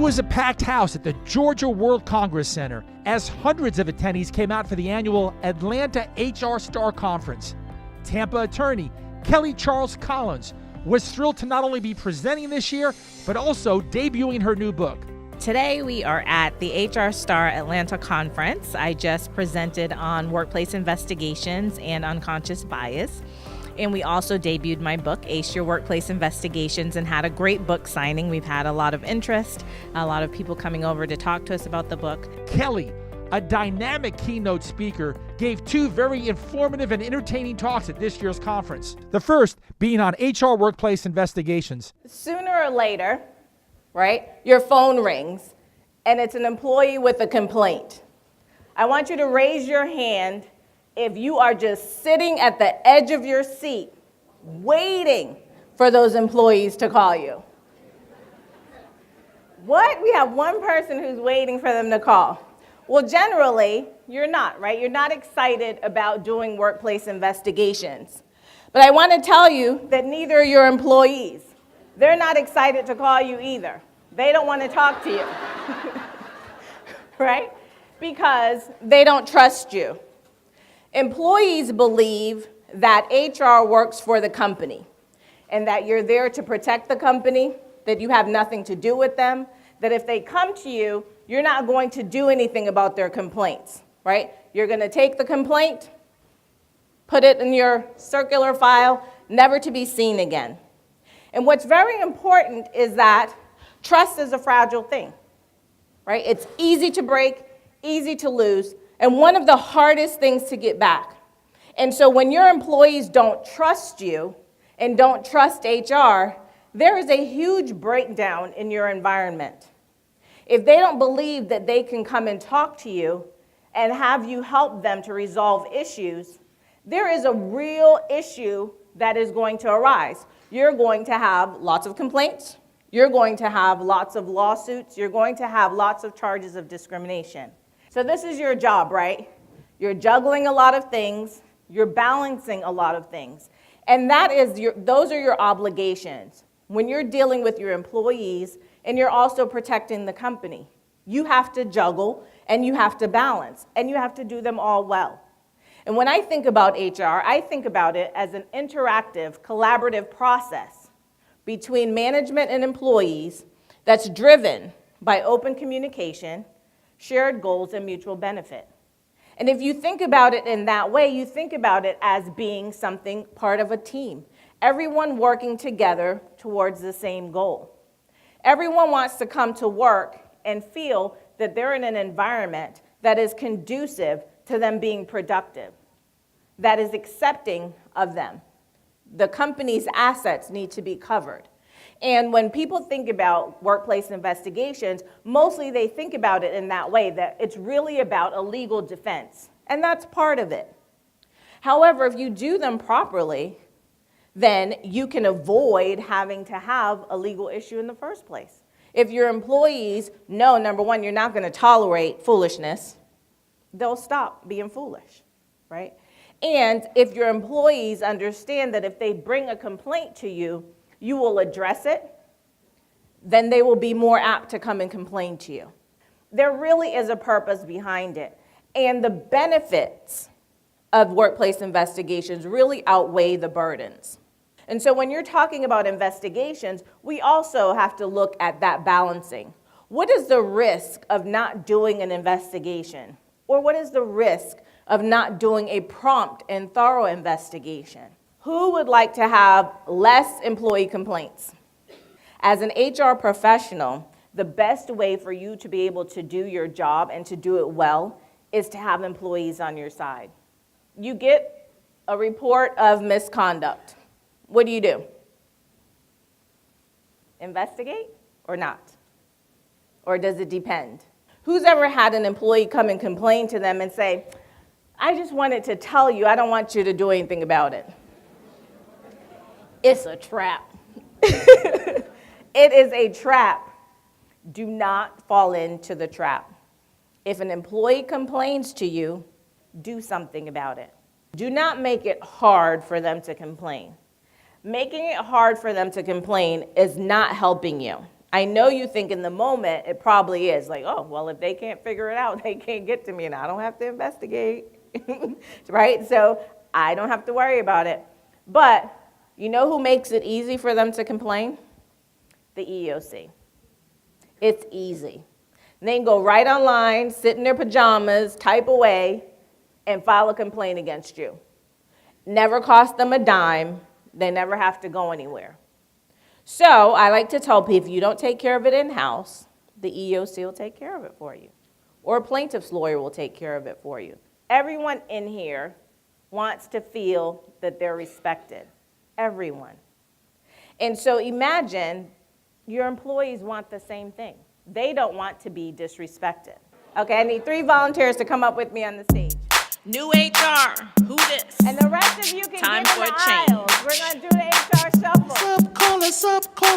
was a packed house at the Georgia World Congress Center as hundreds of attendees came out for the annual Atlanta HR Star Conference. Tampa attorney Kelly Charles Collins was thrilled to not only be presenting this year, but also debuting her new book. Today we are at the HR Star Atlanta Conference. I just presented on workplace investigations and unconscious bias. And we also debuted my book, Ace Your Workplace Investigations, and had a great book signing. We've had a lot of interest, a lot of people coming over to talk to us about the book. Kelly, a dynamic keynote speaker, gave two very informative and entertaining talks at this year's conference. The first being on HR workplace investigations. Sooner or later, right, your phone rings and it's an employee with a complaint. I want you to raise your hand if you are just sitting at the edge of your seat waiting for those employees to call you. What? We have one person who's waiting for them to call. Well, generally, you're not, right? You're not excited about doing workplace investigations. But I want to tell you that neither are your employees. They're not excited to call you either. They don't want to talk to you, right? Because they don't trust you. Employees believe that HR works for the company and that you're there to protect the company, that you have nothing to do with them, that if they come to you, you're not going to do anything about their complaints, right? You're going to take the complaint, put it in your circular file, never to be seen again. And what's very important is that trust is a fragile thing, right? It's easy to break, easy to lose, and one of the hardest things to get back. And so when your employees don't trust you and don't trust HR, there is a huge breakdown in your environment. If they don't believe that they can come and talk to you and have you help them to resolve issues, there is a real issue that is going to arise. You're going to have lots of complaints. You're going to have lots of lawsuits. You're going to have lots of charges of discrimination. So this is your job, right? You're juggling a lot of things. You're balancing a lot of things. And those are your obligations. When you're dealing with your employees and you're also protecting the company, you have to juggle and you have to balance and you have to do them all well. And when I think about HR, I think about it as an interactive, collaborative process between management and employees that's driven by open communication, shared goals, and mutual benefit. And if you think about it in that way, you think about it as being something part of a team. Everyone working together towards the same goal. Everyone wants to come to work and feel that they're in an environment that is conducive to them being productive, that is accepting of them. The company's assets need to be covered. And when people think about workplace investigations, mostly they think about it in that way, that it's really about a legal defense. And that's part of it. However, if you do them properly, then you can avoid having to have a legal issue in the first place. If your employees know, number one, you're not going to tolerate foolishness, they'll stop being foolish, right? And if your employees understand that if they bring a complaint to you, you will address it, then they will be more apt to come and complain to you. There really is a purpose behind it. And the benefits of workplace investigations really outweigh the burdens. And so when you're talking about investigations, we also have to look at that balancing. What is the risk of not doing an investigation? Or what is the risk of not doing a prompt and thorough investigation? Who would like to have less employee complaints? As an HR professional, the best way for you to be able to do your job and to do it well is to have employees on your side. You get a report of misconduct. What do? Investigate or not? Or does it depend? Who's ever had an employee come and complain to them and say, I just wanted to tell you, I don't want you to do anything about it? It's a trap. It is a trap. Do not fall into the trap. If an employee complains to you, do something about it. Do not make it hard for them to complain. Making it hard for them to complain is not helping you. I know you think in the moment it probably is like, oh, well, if they can't figure it out, they can't get to me and I don't have to investigate, right? So I don't have to worry about it. But you know who makes it easy for them to complain? The EEOC. It's easy. They can go right online, sit in their pajamas, type away, and file a complaint against you. Never cost them a dime. They never have to go anywhere. So I like to tell people, if you don't take care of it in-house, the EEOC will take care of it for you. Or a plaintiff's lawyer will take care of it for you. Everyone in here wants to feel that they're respected. Everyone. And so imagine your employees want the same thing. They don't want to be disrespected. Okay, I need 3 volunteers to come up with me on the stage. New HR, who this? And the rest of you can Time get for in the a change. aisles. We're going to do the HR shuffle. Call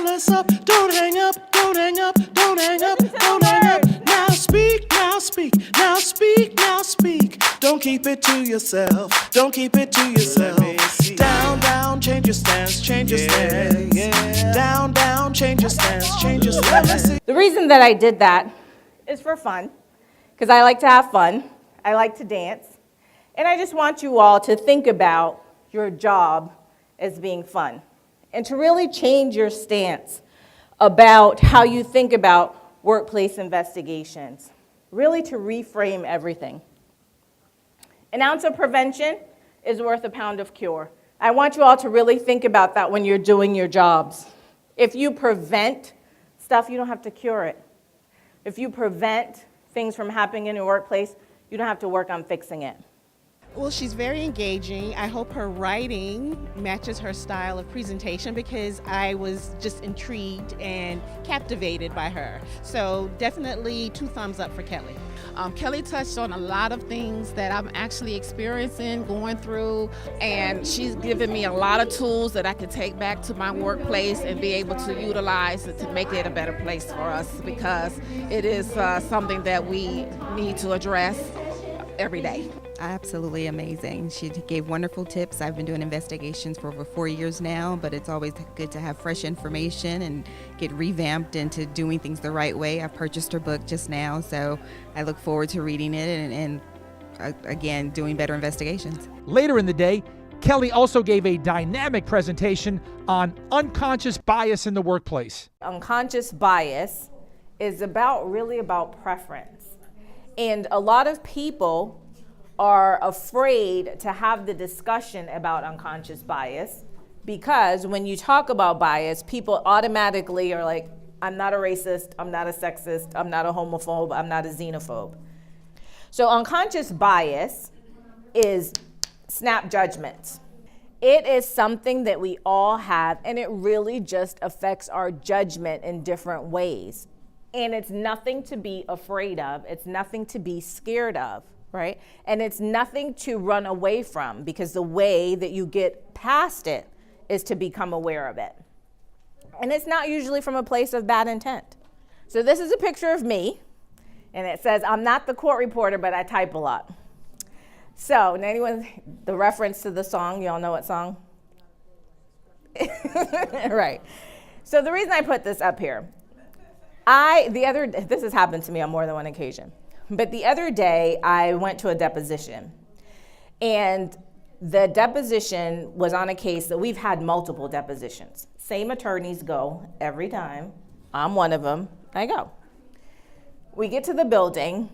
us up, don't hang up, don't hang up, don't hang up, Listen to the don't hang up. words. Now speak, now speak, now speak, now speak. Don't keep it to yourself, don't keep it to yourself. Down, down, change your stance, change your stance. Down, down, change your stance, change your stance. The reason that I did that is for fun, because I like to have fun. I like to dance. And I just want you all to think about your job as being fun and to really change your stance about how you think about workplace investigations, really to reframe everything. An ounce of prevention is worth a pound of cure. I want you all to really think about that when you're doing your jobs. If you prevent stuff, you don't have to cure it. If you prevent things from happening in your workplace, you don't have to work on fixing it. Well, she's very engaging. I hope her writing matches her style of presentation because I was just intrigued and captivated by her. So definitely 2 thumbs up for Kelly. Kelly touched on a lot of things that I'm actually experiencing, going through, and she's given me a lot of tools that I can take back to my workplace and be able to utilize to make it a better place for us, because it is something that we need to address every day. Absolutely amazing. She gave wonderful tips. I've been doing investigations for over 4 years now, but it's always good to have fresh information and get revamped into doing things the right way. I purchased her book just now, so I look forward to reading it and again, doing better investigations. Later in the day, Kelly also gave a dynamic presentation on unconscious bias in the workplace. Unconscious bias is really about preference. And a lot of people are afraid to have the discussion about unconscious bias because when you talk about bias, people automatically are like, I'm not a racist, I'm not a sexist, I'm not a homophobe, I'm not a xenophobe. So unconscious bias is snap judgments. It is something that we all have, and it really just affects our judgment in different ways. And it's nothing to be afraid of. It's nothing to be scared of, right? And it's nothing to run away from, because the way that you get past it is to become aware of it. And it's not usually from a place of bad intent. So this is a picture of me, and it says, I'm not the court reporter, but I type a lot. So, anyone, the reference to the song, y'all know what song? Right. So the reason I put this up here, this has happened to me on more than one occasion, but the other day I went to a deposition, and the deposition was on a case that we've had multiple depositions. Same attorneys go every time. I'm one of them. I go. We get to the building,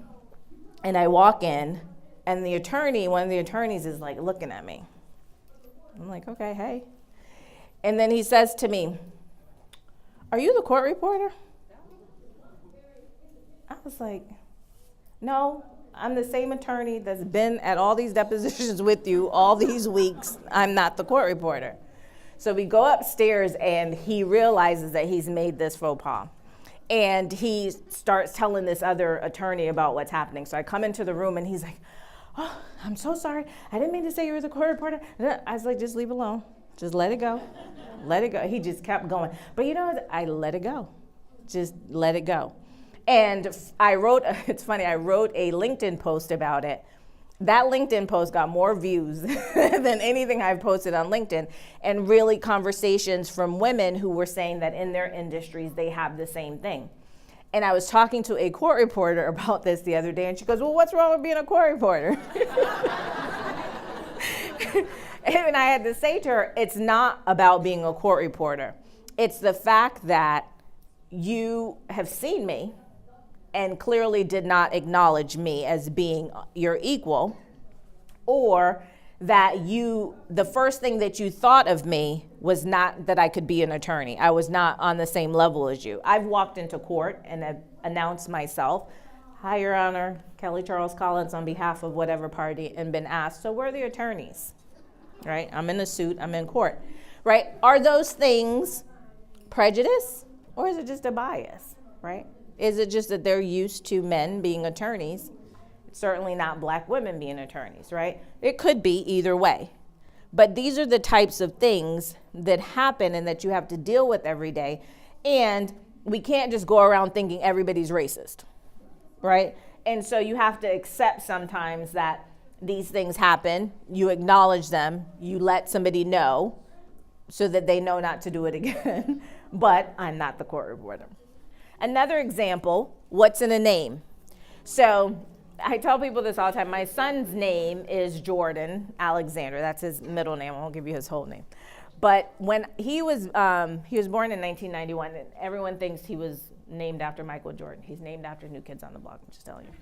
and I walk in, and one of the attorneys is like looking at me. I'm like, okay, hey. And then he says to me, are you the court reporter? I was like, no, I'm the same attorney that's been at all these depositions with you all these weeks. I'm not the court reporter. So we go upstairs, and he realizes that he's made this faux pas. And he starts telling this other attorney about what's happening. So I come into the room, and he's like, oh, I'm so sorry. I didn't mean to say you were the court reporter. I was like, just leave it alone. Just let it go. Let it go. He just kept going. But you know what? I let it go. Just let it go. And it's funny, I wrote a LinkedIn post about it. That LinkedIn post got more views than anything I've posted on LinkedIn, and really conversations from women who were saying that in their industries they have the same thing. And I was talking to a court reporter about this the other day, and she goes, well, what's wrong with being a court reporter? And I had to say to her, it's not about being a court reporter. It's the fact that you have seen me and clearly did not acknowledge me as being your equal, or that the first thing that you thought of me was not that I could be an attorney. I was not on the same level as you. I've walked into court and have announced myself, hi, Your Honor, Kelly Charles Collins on behalf of whatever party, and been asked, so where are the attorneys? Right? I'm in a suit, I'm in court, right? Are those things prejudice, or is it just a bias, right? Is it just that they're used to men being attorneys? It's certainly not black women being attorneys, right? It could be either way. But these are the types of things that happen and that you have to deal with every day. And we can't just go around thinking everybody's racist, right? And so you have to accept sometimes that these things happen, you acknowledge them, you let somebody know so that they know not to do it again. But I'm not the court reporter. Another example, what's in a name? So I tell people this all the time. My son's name is Jordan Alexander. That's his middle name. I won't give you his whole name. But when he was born in 1991, and everyone thinks he was named after Michael Jordan. He's named after New Kids on the Block, I'm just telling you.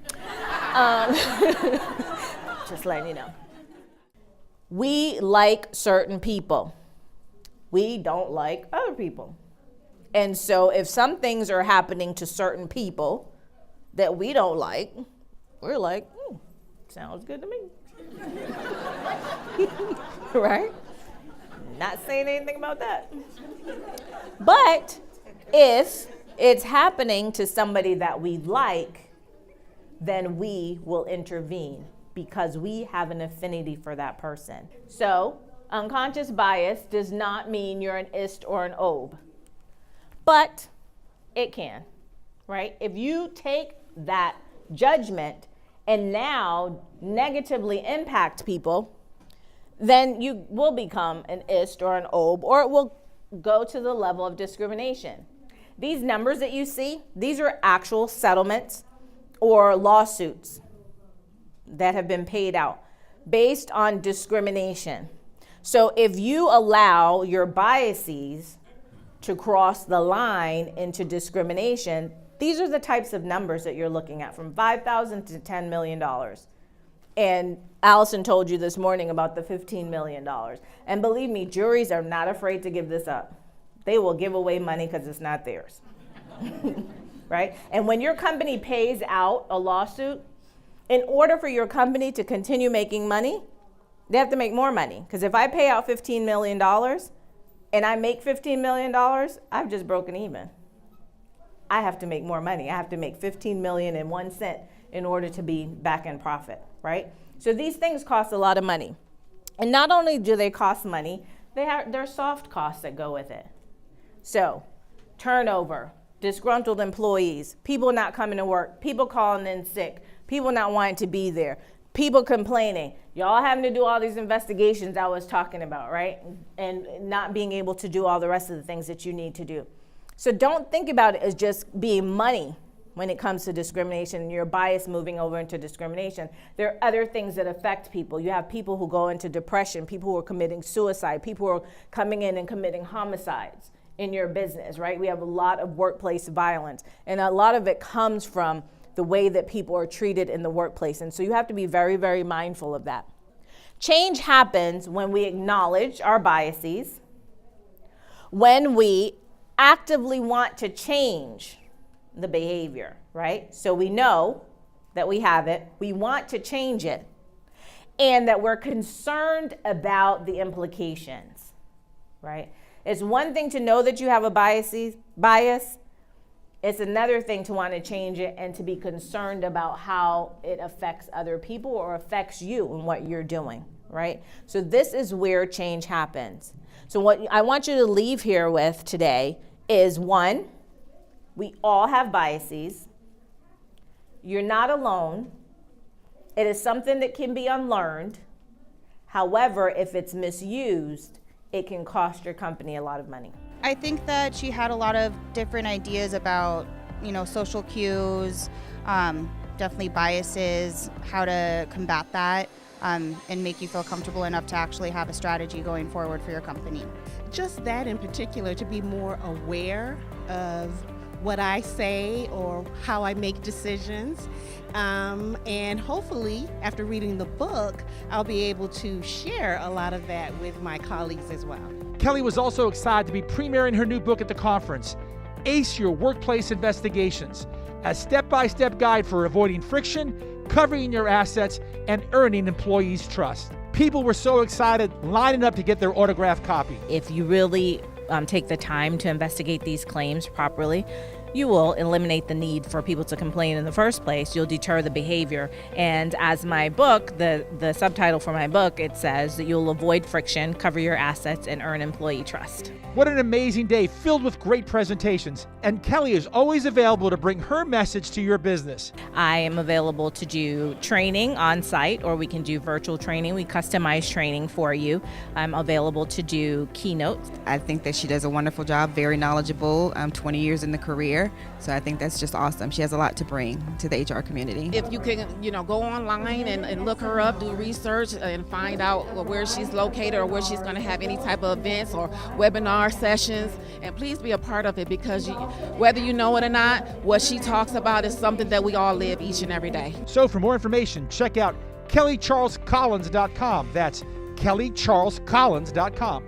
Just letting you know. We like certain people. We don't like other people. And so if some things are happening to certain people that we don't like, we're like, sounds good to me. Right? Not saying anything about that. But if it's happening to somebody that we like, then we will intervene because we have an affinity for that person. So unconscious bias does not mean you're an ist or an ob. But it can, right? If you take that judgment and now negatively impact people, then you will become an ist or an ob, or it will go to the level of discrimination. These numbers that you see, these are actual settlements or lawsuits that have been paid out based on discrimination. So if you allow your biases to cross the line into discrimination, these are the types of numbers that you're looking at, from $5,000 to $10 million. And Allison told you this morning about the $15 million. And believe me, juries are not afraid to give this up. They will give away money because it's not theirs, right? And when your company pays out a lawsuit, in order for your company to continue making money, they have to make more money. Because if I pay out $15 million, and I make $15 million, I've just broken even. I have to make more money. I have to make $15.01 in order to be back in profit, right? So these things cost a lot of money. And not only do they cost money, there are soft costs that go with it. So turnover, disgruntled employees, people not coming to work, people calling in sick, people not wanting to be there, people complaining, y'all having to do all these investigations I was talking about, right? And not being able to do all the rest of the things that you need to do. So don't think about it as just being money when it comes to discrimination and your bias moving over into discrimination. There are other things that affect people. You have people who go into depression, people who are committing suicide, people who are coming in and committing homicides in your business, right? We have a lot of workplace violence, and a lot of it comes from the way that people are treated in the workplace. And so you have to be very, very mindful of that. Change happens when we acknowledge our biases, when we actively want to change the behavior, right? So we know that we have it, we want to change it, and that we're concerned about the implications, right? It's one thing to know that you have a bias. It's another thing to want to change it and to be concerned about how it affects other people or affects you and what you're doing, right? So this is where change happens. So what I want you to leave here with today is, one, we all have biases. You're not alone. It is something that can be unlearned. However, if it's misused, it can cost your company a lot of money. I think that she had a lot of different ideas about, social cues, definitely biases, how to combat that, and make you feel comfortable enough to actually have a strategy going forward for your company. Just that in particular, to be more aware of what I say or how I make decisions. And hopefully, after reading the book, I'll be able to share a lot of that with my colleagues as well. Kelly was also excited to be premiering her new book at the conference, Ace Your Workplace Investigations, a step-by-step guide for avoiding friction, covering your assets, and earning employees' trust. People were so excited, lining up to get their autographed copy. If you really take the time to investigate these claims properly, you will eliminate the need for people to complain in the first place. You'll deter the behavior. And as my book, the subtitle for my book, it says that you'll avoid friction, cover your assets, and earn employee trust. What an amazing day filled with great presentations. And Kelly is always available to bring her message to your business. I am available to do training on site, or we can do virtual training. We customize training for you. I'm available to do keynotes. I think that she does a wonderful job, very knowledgeable, 20 years in the career. So I think that's just awesome. She has a lot to bring to the HR community. If you can, go online and look her up, do research and find out where she's located or where she's going to have any type of events or webinar sessions. And please be a part of it, because whether you know it or not, what she talks about is something that we all live each and every day. So for more information, check out kellycharlescollins.com. That's kellycharlescollins.com.